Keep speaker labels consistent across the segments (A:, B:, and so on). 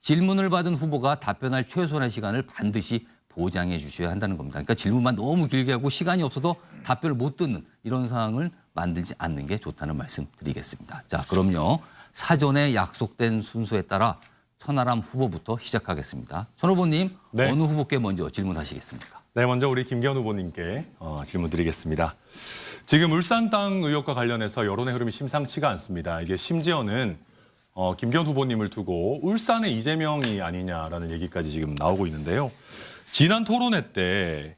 A: 질문을 받은 후보가 답변할 최소한의 시간을 반드시 보장해 주셔야 한다는 겁니다. 그러니까 질문만 너무 길게 하고 시간이 없어도 답변을 못 듣는 이런 상황을 만들지 않는 게 좋다는 말씀 드리겠습니다. 자, 그럼요. 사전에 약속된 순서에 따라 천하람 후보부터 시작하겠습니다. 천 후보님,
B: 네.
A: 어느 후보께 먼저 질문하시겠습니까?
B: 네, 먼저 우리 김기현 후보님께 질문 드리겠습니다. 지금 울산 땅 의혹과 관련해서 여론의 흐름이 심상치가 않습니다. 이게 심지어는 김기현 후보님을 두고 울산의 이재명이 아니냐라는 얘기까지 지금 나오고 있는데요. 지난 토론회 때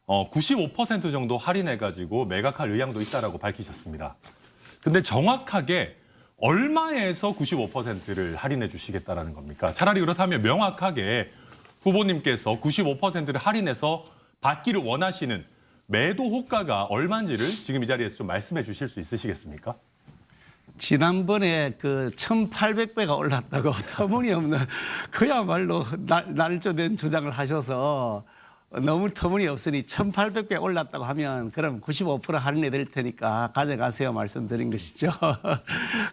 B: 95% 정도 할인해가지고 매각할 의향도 있다라고 밝히셨습니다. 근데 정확하게 얼마에서 95%를 할인해 주시겠다라는 겁니까? 차라리 그렇다면 명확하게 후보님께서 95%를 할인해서 받기를 원하시는 매도 호가가 얼마인지를 지금 이 자리에서 좀 말씀해 주실 수 있으시겠습니까?
C: 지난번에 그 1,800배가 올랐다고 터무니없는 그야말로 날조된 주장을 하셔서 너무 터무니없으니 1,800배 올랐다고 하면 그럼 95% 할인해 드릴 테니까 가져가세요 말씀드린 것이죠.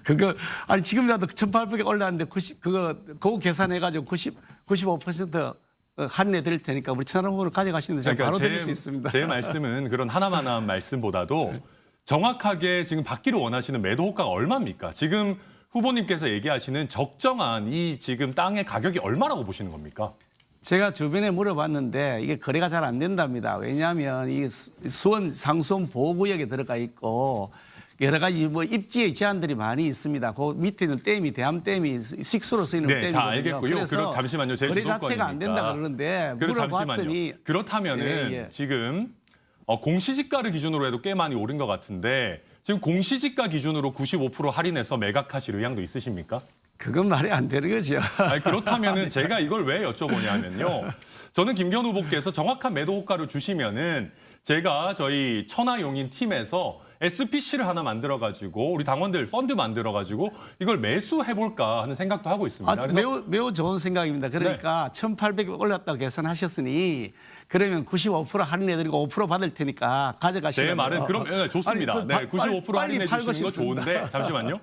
C: 그거 아니 지금이라도 1,800배 올랐는데 그거 계산해가지고 95% 할인해 드릴 테니까 우리 천하람 후보를 가져가시는데 제가 바로 드릴 수 있습니다.
B: 제 말씀은 그런 하나만한 말씀보다도 정확하게 지금 받기를 원하시는 매도 호가가 얼마입니까? 지금 후보님께서 얘기하시는 적정한 이 지금 땅의 가격이 얼마라고 보시는 겁니까?
C: 제가 주변에 물어봤는데 이게 거래가 잘 안 된답니다. 왜냐하면 이 수원 상수원 보호구역에 들어가 있고 여러 가지 뭐 입지의 제한들이 많이 있습니다. 그 밑에는 댐이 대암댐이 식수로 쓰이는
B: 네,
C: 댐이거든요.
B: 다 알겠고요.
C: 그래서
B: 잠시만요. 제
C: 거래 자체가 안 된다 그러는데 물어봤더니
B: 그렇다면은 지금 공시지가를 기준으로 해도 꽤 많이 오른 것 같은데 지금 공시지가 기준으로 95% 할인해서 매각하실 의향도 있으십니까?
C: 그건 말이 안 되는 거죠.
B: 아니, 그렇다면은 제가 이걸 왜 여쭤보냐면요. 저는 김기현 후보께서 정확한 매도 호가를 주시면은 제가 저희 천하용인 팀에서 SPC를 하나 만들어가지고 우리 당원들 펀드 만들어가지고 이걸 매수해볼까 하는 생각도 하고 있습니다.
C: 매우 좋은 생각입니다. 그러니까 1,800이 올랐다고 계산하셨으니 그러면 95% 할인해드리고 5% 받을 테니까 가져가시라고요.
B: 제 말은 그럼 네, 좋습니다.
C: 아니,
B: 네, 95% 할인해 주시는 거
C: 싶습니다.
B: 좋은데 잠시만요.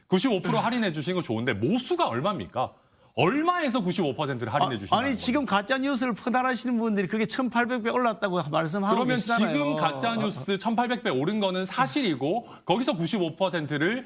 B: 95% 할인해 주시는 거 좋은데 모수가 얼마입니까? 얼마에서 95%를 할인해 주시는
C: 아니 지금 가짜 뉴스를 퍼나르시는 분들이 그게 1,800배 올랐다고 말씀하고
B: 그러면
C: 계시잖아요.
B: 지금 가짜 뉴스 1,800배 오른 거는 사실이고 거기서 95%를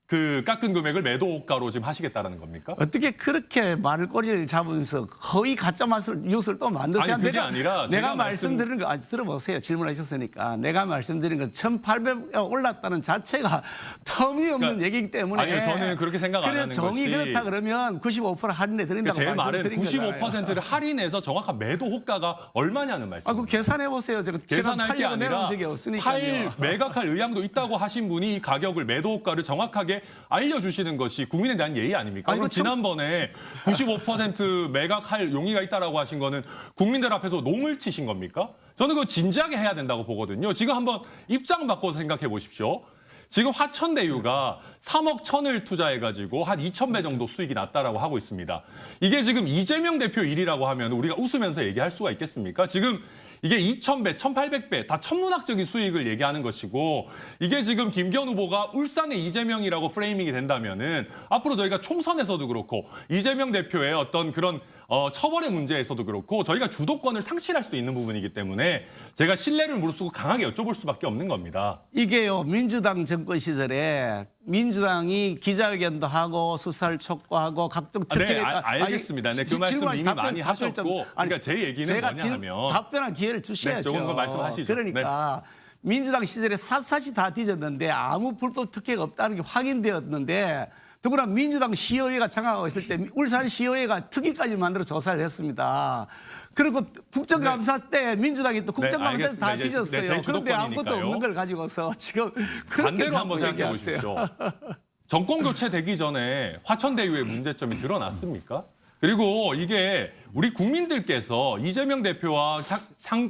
B: 그 깎은 금액을 매도 호가로 지금 하시겠다라는 겁니까?
C: 어떻게 그렇게 말꼬리를 잡으면서 허위 가짜 뉴스를 또 만드세요?
B: 아니 그게 아니라
C: 내가 말씀드리는 거 들어보세요. 질문하셨으니까 내가 말씀드린 건 1,800가 올랐다는 자체가 터무니없는
B: 그러니까,
C: 얘기이기 때문에
B: 아니 저는 그렇게 생각 안 하는 것이
C: 정이 그렇다 그러면 95% 할인해 드린다고
B: 제 말은
C: 말씀드린 거잖아요.
B: 95%를 할인해서 정확한 매도 호가가 얼마냐는 말씀입니다.
C: 그 계산해 보세요. 제가
B: 계산할 게 아니라
C: 적이 없으니까요.
B: 매각할 의향도 있다고 하신 분이 이 가격을 매도 호가를 정확하게 알려주시는 것이 국민에 대한 예의 아닙니까? 그럼 지난번에 95% 매각할 용의가 있다라고 하신 거는 국민들 앞에서 농을 치신 겁니까? 저는 그거 진지하게 해야 된다고 보거든요. 지금 한번 입장 바꿔서 생각해 보십시오. 지금 화천대유가 3억 1,000을 투자해가지고 한 2,000배 정도 수익이 났다라고 하고 있습니다. 이게 지금 이재명 대표 일이라고 하면 우리가 웃으면서 얘기할 수가 있겠습니까? 지금 이게 2,000배, 1,800배 다 천문학적인 수익을 얘기하는 것이고 이게 지금 김기현 후보가 울산의 이재명이라고 프레이밍이 된다면은 앞으로 저희가 총선에서도 그렇고 이재명 대표의 어떤 그런 처벌의 문제에서도 그렇고 저희가 주도권을 상실할 수도 있는 부분이기 때문에 제가 신뢰를 무릅쓰고 강하게 여쭤볼 수밖에 없는 겁니다.
C: 이게요. 민주당 정권 시절에 민주당이 기자회견도 하고 수사를 촉구하고 각종 특혜
B: 네, 알겠습니다. 네, 그 말씀 이미 많이 하셨고 그러니까 제 얘기는 뭐냐 하면
C: 답변할 기회를 주셔야죠.
B: 네, 조금 더 말씀하시죠.
C: 그러니까 민주당 시절에 샅샅이 다 뒤졌는데 아무 불법 특혜가 없다는 게 확인되었는데 더구나 민주당 시의회가 장악하고 있을 때 울산 시의회가 특위까지 만들어 조사를 했습니다. 그리고 국정감사 때 민주당이 또 국정감사에서 다 뒤졌어요. 그런데 아무것도 없는 걸 가지고서 지금 그렇게
B: 반대로 한번 생각해 보십시오. 정권 교체 되기 전에 화천대유의 문제점이 드러났습니까? 그리고 이게 우리 국민들께서 이재명 대표와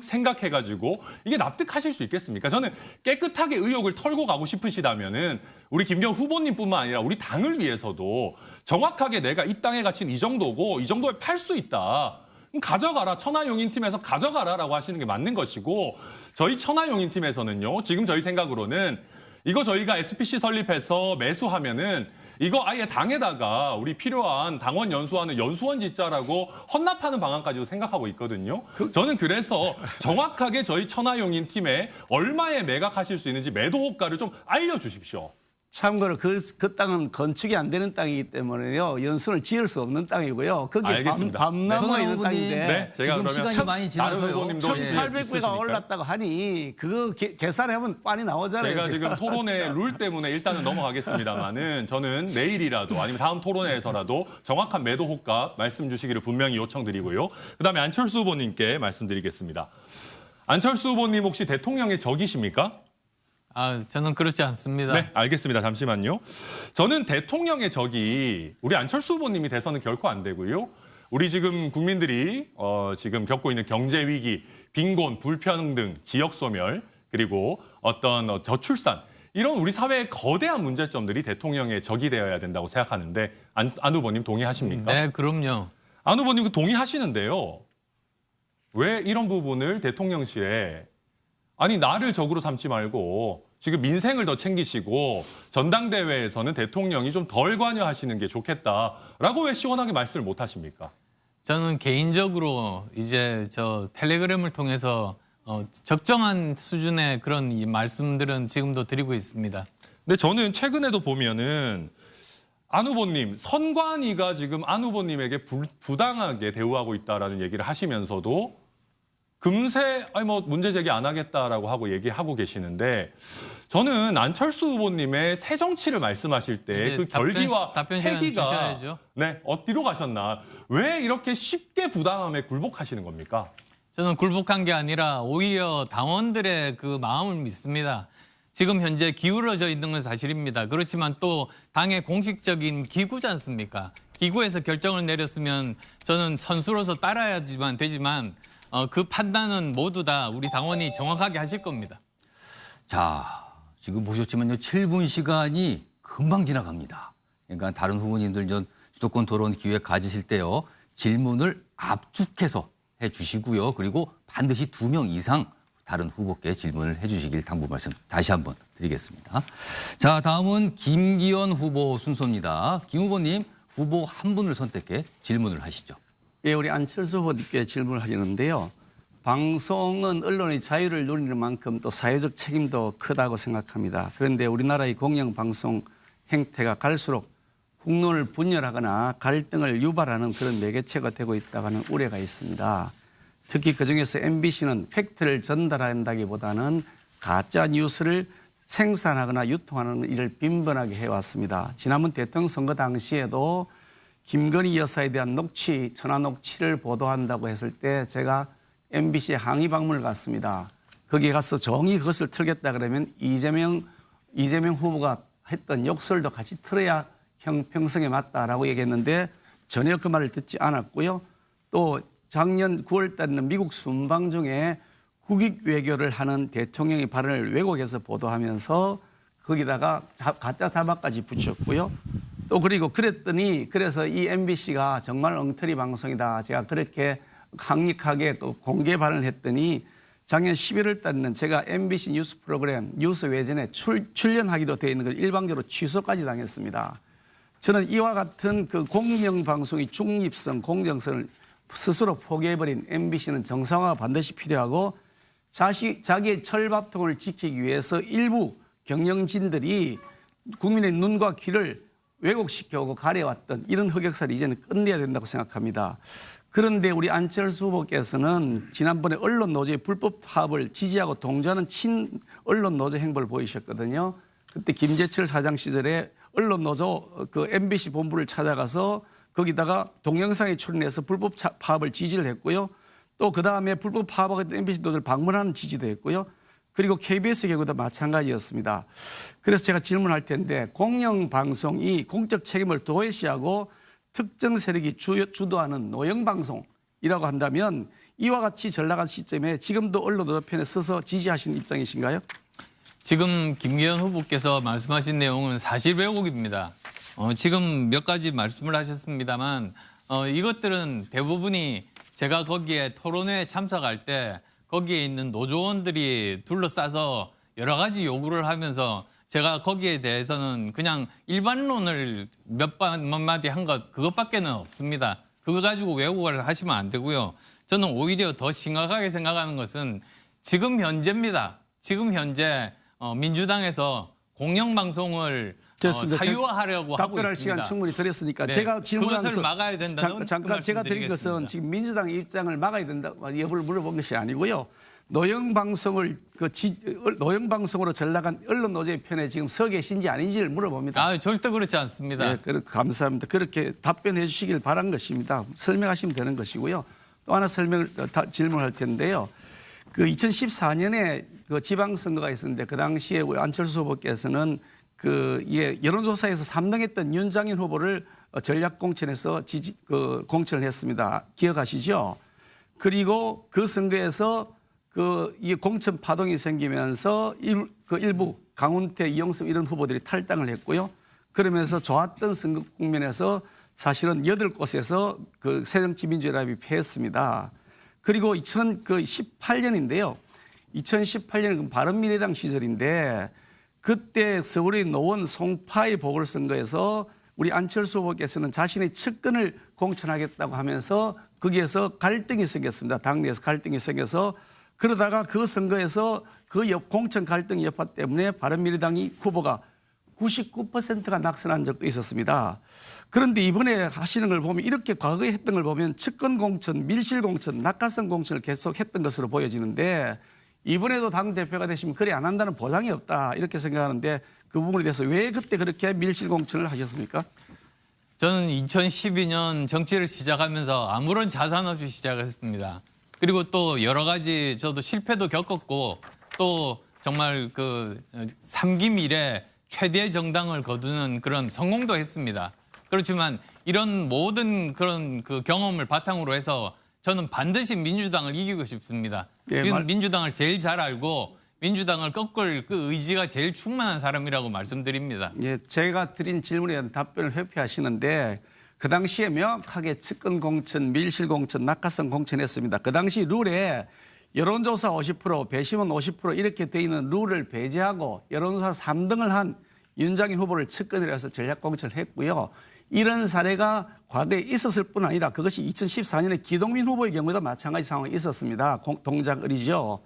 B: 생각해가지고 이게 납득하실 수 있겠습니까? 저는 깨끗하게 의혹을 털고 가고 싶으시다면은 우리 김기현 후보님뿐만 아니라 우리 당을 위해서도 정확하게 내가 이 땅의 가치는 이 정도고 이 정도에 팔 수 있다. 그럼 가져가라. 천하용인팀에서 가져가라라고 하시는 게 맞는 것이고 저희 천하용인팀에서는요. 지금 저희 생각으로는 이거 저희가 SPC 설립해서 매수하면은 이거 아예 당에다가 우리 필요한 당원 연수하는 연수원 짓자라고 헌납하는 방안까지도 생각하고 있거든요. 저는 그래서 정확하게 저희 천하용인 팀에 얼마에 매각하실 수 있는지 매도 호가를 좀 알려주십시오.
C: 참고로 그 땅은 건축이 안 되는 땅이기 때문에요. 연수를 지을 수 없는 땅이고요. 거기
B: 알겠습니다.
C: 밤나무에 있는
A: 후보님,
C: 땅인데
B: 네, 제가
A: 지금
B: 그러면
A: 시간이 많이
B: 다른
A: 지나서요.
B: 후보님도
A: 예.
C: 1,800배가 올랐다고 하니 그거 계산하면 빤히 나오잖아요.
B: 제가 지금 토론의 룰 때문에 일단은 넘어가겠습니다만은 저는 내일이라도 아니면 다음 토론회에서라도 정확한 매도 호가 말씀 주시기를 분명히 요청드리고요. 그다음에 안철수 후보님께 말씀드리겠습니다. 안철수 후보님 혹시 대통령의 적이십니까?
D: 저는 그렇지 않습니다.
B: 네, 알겠습니다. 잠시만요. 저는 대통령의 적이 우리 안철수 후보님이 돼서는 결코 안 되고요. 우리 지금 국민들이 지금 겪고 있는 경제 위기, 빈곤, 불평등, 지역 소멸, 그리고 어떤 저출산 이런 우리 사회의 거대한 문제점들이 대통령의 적이 되어야 된다고 생각하는데 안 후보님 동의하십니까?
D: 네, 그럼요.
B: 안 후보님 동의하시는데요. 왜 이런 부분을 대통령실에 아니 나를 적으로 삼지 말고 지금 민생을 더 챙기시고 전당대회에서는 대통령이 좀 덜 관여하시는 게 좋겠다라고 왜 시원하게 말씀을 못 하십니까?
D: 저는 개인적으로 이제 저 텔레그램을 통해서 적정한 수준의 그런 이 말씀들은 지금도 드리고 있습니다.
B: 근데 저는 최근에도 보면은 안 후보님, 선관위가 지금 안 후보님에게 부당하게 대우하고 있다라는 얘기를 하시면서도 금세 문제 제기 안 하겠다라고 하고 얘기하고 계시는데 저는 안철수 후보님의 새 정치를 말씀하실 때 그 결기와
D: 답변 시간
B: 패기가
D: 주셔야죠.
B: 네, 어디로 가셨나? 왜 이렇게 쉽게 부당함에 굴복하시는 겁니까?
D: 저는 굴복한 게 아니라 오히려 당원들의 그 마음을 믿습니다. 지금 현재 기울어져 있는 건 사실입니다. 그렇지만 또 당의 공식적인 기구지 않습니까? 기구에서 결정을 내렸으면 저는 선수로서 따라야지만 되지만 그 판단은 모두 다 우리 당원이 정확하게 하실 겁니다.
A: 자, 지금 보셨지만요. 7분 시간이 금방 지나갑니다. 그러니까 다른 후보님들 전 수도권 토론 기회 가지실 때요. 질문을 압축해서 해 주시고요. 그리고 반드시 2명 이상 다른 후보께 질문을 해 주시길 당부 말씀 다시 한번 드리겠습니다. 자, 다음은 김기현 후보 순서입니다. 김 후보님, 후보 한 분을 선택해 질문을 하시죠.
C: 예, 우리 안철수 후보님께 질문을 하려는데요. 방송은 언론의 자유를 누리는 만큼 또 사회적 책임도 크다고 생각합니다. 그런데 우리나라의 공영방송 행태가 갈수록 국론을 분열하거나 갈등을 유발하는 그런 매개체가 되고 있다는 우려가 있습니다. 특히 그중에서 MBC는 팩트를 전달한다기보다는 가짜 뉴스를 생산하거나 유통하는 일을 빈번하게 해왔습니다. 지난번 대통령 선거 당시에도 김건희 여사에 대한 녹취, 전화 녹취를 보도한다고 했을 때 제가 MBC에 항의 방문을 갔습니다. 거기 가서 정의 그것을 틀겠다 그러면 이재명 후보가 했던 욕설도 같이 틀어야 형평성에 맞다라고 얘기했는데 전혀 그 말을 듣지 않았고요. 또 작년 9월 달에는 미국 순방 중에 국익 외교를 하는 대통령의 발언을 왜곡해서 보도하면서 거기다가 가짜 자막까지 붙였고요. 또 그리고 그래서 이 MBC가 정말 엉터리 방송이다. 제가 그렇게 강력하게 또 공개 발언을 했더니 작년 11월 달에는 제가 MBC 뉴스 프로그램 뉴스 외전에 출연하기로 되어 있는 걸 일방적으로 취소까지 당했습니다. 저는 이와 같은 그 공영방송의 중립성, 공정성을 스스로 포기해버린 MBC는 정상화가 반드시 필요하고 자기의 철밥통을 지키기 위해서 일부 경영진들이 국민의 눈과 귀를 왜곡시켜오고 가려왔던 이런 흑역사를 이제는 끝내야 된다고 생각합니다. 그런데 우리 안철수 후보께서는 지난번에 언론 노조의 불법 파업을 지지하고 동조하는 친 언론 노조 행보를 보이셨거든요. 그때 김재철 사장 시절에 언론 노조 그 MBC 본부를 찾아가서 거기다가 동영상에 출연해서 불법 파업을 지지를 했고요. 또 그다음에 불법 파업하고 있던 MBC 노조를 방문하는 지지도 했고요. 그리고 KBS 경우도 마찬가지였습니다. 그래서 제가 질문할 텐데 공영방송이 공적 책임을 도외시하고 특정 세력이 주도하는 노영방송이라고 한다면 이와 같이 전락한 시점에 지금도 언론 노조 편에 서서 지지하시는 입장이신가요?
D: 지금 김기현 후보께서 말씀하신 내용은 사실 왜곡입니다. 지금 몇 가지 말씀을 하셨습니다만 이것들은 대부분이 제가 거기에 토론회에 참석할 때 거기에 있는 노조원들이 둘러싸서 여러 가지 요구를 하면서 제가 거기에 대해서는 그냥 일반론을 몇 마디 한 것 그것밖에는 없습니다. 그거 가지고 왜곡을 하시면 안 되고요. 저는 오히려 더 심각하게 생각하는 것은 지금 현재입니다. 지금 현재 민주당에서 공영방송을
C: 됐습니다.
D: 사유화하려고 하고
C: 답변할
D: 있습니다.
C: 시간 충분히 드렸으니까
D: 네,
C: 제가 질문한
D: 그것을 막아야 된다는
C: 잠깐
D: 그
C: 제가 드린
D: 말씀드리겠습니다.
C: 것은 지금 민주당 입장을 막아야 된다 여부를 물어본 것이 아니고요. 노영방송으로 전락한 언론 노조의 편에 지금 서 계신지 아닌지를 물어봅니다.
D: 아, 절대 그렇지 않습니다.
C: 네, 감사합니다. 그렇게 답변해 주시길 바란 것입니다. 설명하시면 되는 것이고요. 또 하나 질문할 텐데요. 그 2014년에 그 지방선거가 있었는데 그 당시에 우리 안철수 후보께서는 여론조사에서 3등했던 윤장현 후보를 전략공천에서 공천을 했습니다. 기억하시죠? 그리고 그 선거에서 이 공천 파동이 생기면서 일부 강훈태, 이용섭 이런 후보들이 탈당을 했고요. 그러면서 좋았던 선거 국면에서 사실은 8곳에서 그 새정치민주연합이 패했습니다. 그리고 2018년인데요. 2018년은 바른미래당 시절인데 그때 서울의 노원 송파의 보궐선거에서 우리 안철수 후보께서는 자신의 측근을 공천하겠다고 하면서 거기에서 갈등이 생겼습니다. 당내에서 갈등이 생겨서 그러다가 그 선거에서 공천 갈등 여파 때문에 바른미래당이 후보가 99%가 낙선한 적도 있었습니다. 그런데 이번에 하시는 걸 보면 이렇게 과거에 했던 걸 보면 측근 공천, 밀실 공천, 낙하산 공천을 계속 했던 것으로 보여지는데 이번에도 당대표가 되시면 그래 안 한다는 보장이 없다 이렇게 생각하는데 그 부분에 대해서 왜 그때 그렇게 밀실 공천을 하셨습니까?
D: 저는 2012년 정치를 시작하면서 아무런 자산 없이 시작했습니다. 그리고 또 여러 가지 저도 실패도 겪었고 또 정말 그 3기 이래 최대 정당을 거두는 그런 성공도 했습니다. 그렇지만 이런 모든 그런 그 경험을 바탕으로 해서 저는 반드시 민주당을 이기고 싶습니다.
C: 예,
D: 지금 민주당을 제일 잘 알고 민주당을 꺾을 그 의지가 제일 충만한 사람이라고 말씀드립니다.
C: 예, 제가 드린 질문에 대한 답변을 회피하시는데 그 당시에 명확하게 측근 공천, 밀실 공천, 낙하산 공천했습니다. 그 당시 룰에 여론조사 50%, 배심원 50% 이렇게 돼 있는 룰을 배제하고 여론조사 3등을 한 윤장현 후보를 측근이라 해서 전략 공천을 했고요. 이런 사례가 과거에 있었을 뿐 아니라 그것이 2014년에 기동민 후보의 경우에도 마찬가지 상황이 있었습니다. 동작을이죠.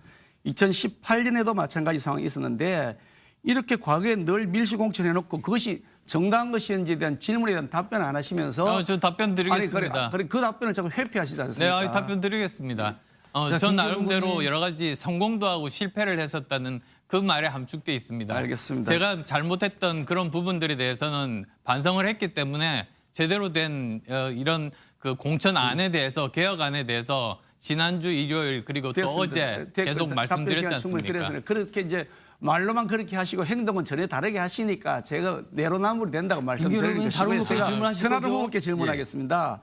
C: 2018년에도 마찬가지 상황이 있었는데 이렇게 과거에 늘 밀실 공천해놓고 그것이 정당한 것인지에 대한 질문에 대한 답변 안 하시면서
D: 저 답변 드리겠습니다.
C: 아니, 그 답변을 자꾸 회피하시지 않습니까?
D: 네, 답변 드리겠습니다.
A: 자,
D: 전
A: 김경준
D: 나름대로
A: 의원님.
D: 여러 가지 성공도 하고 실패를 했었다는 그 말에 함축돼 있습니다.
C: 알겠습니다.
D: 제가 잘못했던 그런 부분들에 대해서는 반성을 했기 때문에 제대로 된 이런 그 공천안에 대해서 개혁안에 대해서 지난주 일요일 그리고 또 어제 계속 말씀드렸지 않습니까?
C: 그렇게 이제 말로만 그렇게 하시고 행동은 전혀 다르게 하시니까 제가 내로남불이 된다고 말씀드리는
A: 다른
C: 것이고요.
A: 후보께
C: 제가
A: 질문하시죠.
C: 천하람 후보께 질문하겠습니다.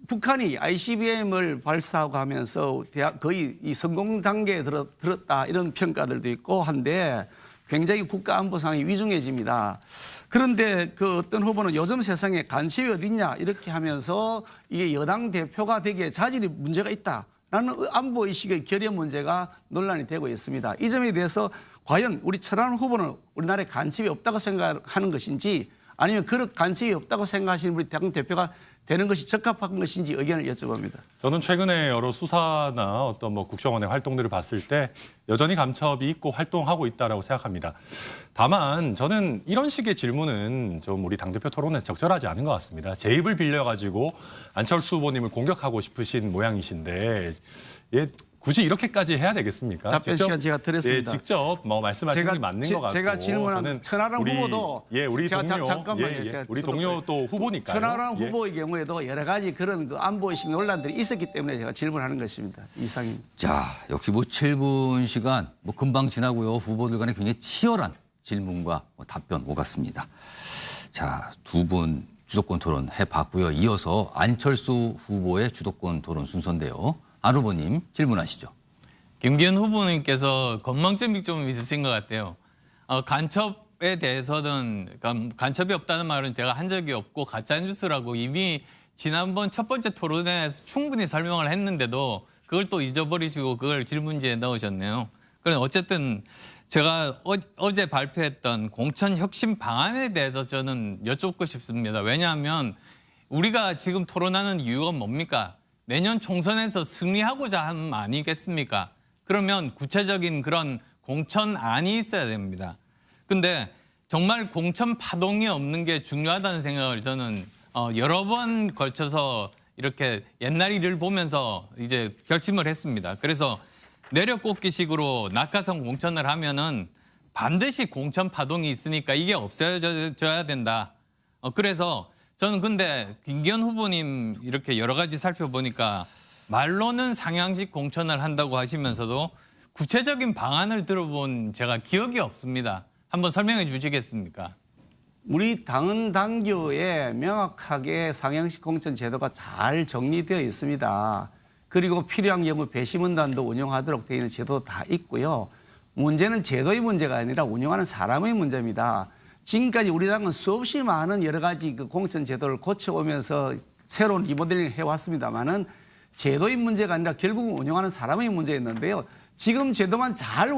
C: 북한이 ICBM을 발사하고 하면서 거의 이 성공 단계에 들었다 이런 평가들도 있고 한데 굉장히 국가 안보 상황이 위중해집니다. 그런데 그 어떤 후보는 요즘 세상에 간첩이 어딨냐 이렇게 하면서 이게 여당 대표가 되기에 자질이 문제가 있다라는 안보 의식의 결여 문제가 논란이 되고 있습니다. 이 점에 대해서 과연 우리 천하람 후보는 우리나라에 간첩이 없다고 생각하는 것인지 아니면 그런 간첩이 없다고 생각하시는 우리 당 대표가 되는 것이 적합한 것인지 의견을 여쭤봅니다.
B: 저는 최근에 여러 수사나 어떤 국정원의 활동들을 봤을 때 여전히 간첩이 있고 활동하고 있다라고 생각합니다. 다만 저는 이런 식의 질문은 좀 우리 당대표 토론에 적절하지 않은 것 같습니다. 제 입을 빌려가지고 안철수 후보님을 공격하고 싶으신 모양이신데 굳이 이렇게까지 해야 되겠습니까?
C: 답변 시간 제가 드렸습니다.
B: 직접 말씀하시는 게 맞는 것 같고.
C: 제가 질문한 천하람 후보도
B: 우리
C: 제가
B: 동료,
C: 잠깐만요. 제가
B: 우리 동료 또 후보니까요.
C: 천하람 후보의 경우에도 여러 가지 그런 그 안보의식 논란들이 있었기 때문에 제가 질문하는 것입니다. 이상입니다.
A: 자, 역시 7분 시간 금방 지나고요. 후보들 간에 굉장히 치열한 질문과 답변 오갔습니다. 자, 두 분 주도권 토론 해봤고요. 이어서 안철수 후보의 주도권 토론 순서인데요. 안 후보님 질문하시죠.
D: 김기현 후보님께서 건망증이 좀 있으신 것 같아요. 간첩에 대해서는 간첩이 없다는 말은 제가 한 적이 없고 가짜뉴스라고 이미 지난번 첫 번째 토론회에서 충분히 설명을 했는데도 그걸 또 잊어버리시고 그걸 질문지에 넣으셨네요. 그럼 어쨌든 제가 어제 발표했던 공천 혁신 방안에 대해서 저는 여쭙고 싶습니다. 왜냐하면 우리가 지금 토론하는 이유가 뭡니까? 내년 총선에서 승리하고자 하는 거 아니겠습니까? 그러면 구체적인 그런 공천안이 있어야 됩니다. 근데 정말 공천 파동이 없는 게 중요하다는 생각을 저는 여러 번 걸쳐서 이렇게 옛날 일을 보면서 이제 결심을 했습니다. 그래서 내려꽂기식으로 낙하산 공천을 하면은 반드시 공천 파동이 있으니까 이게 없어져야 된다. 그래서 저는 근데 김기현 후보님 이렇게 여러 가지 살펴보니까 말로는 상향식 공천을 한다고 하시면서도 구체적인 방안을 들어본 제가 기억이 없습니다. 한번 설명해 주시겠습니까?
C: 우리 당헌 당규에 명확하게 상향식 공천 제도가 잘 정리되어 있습니다. 그리고 필요한 경우 배심원단도 운영하도록 되어 있는 제도 다 있고요. 문제는 제도의 문제가 아니라 운영하는 사람의 문제입니다. 지금까지 우리 당은 수없이 많은 여러 가지 그 공천 제도를 고쳐오면서 새로운 리모델링을 해왔습니다만은 제도의 문제가 아니라 결국은 운영하는 사람의 문제였는데요. 지금 제도만 잘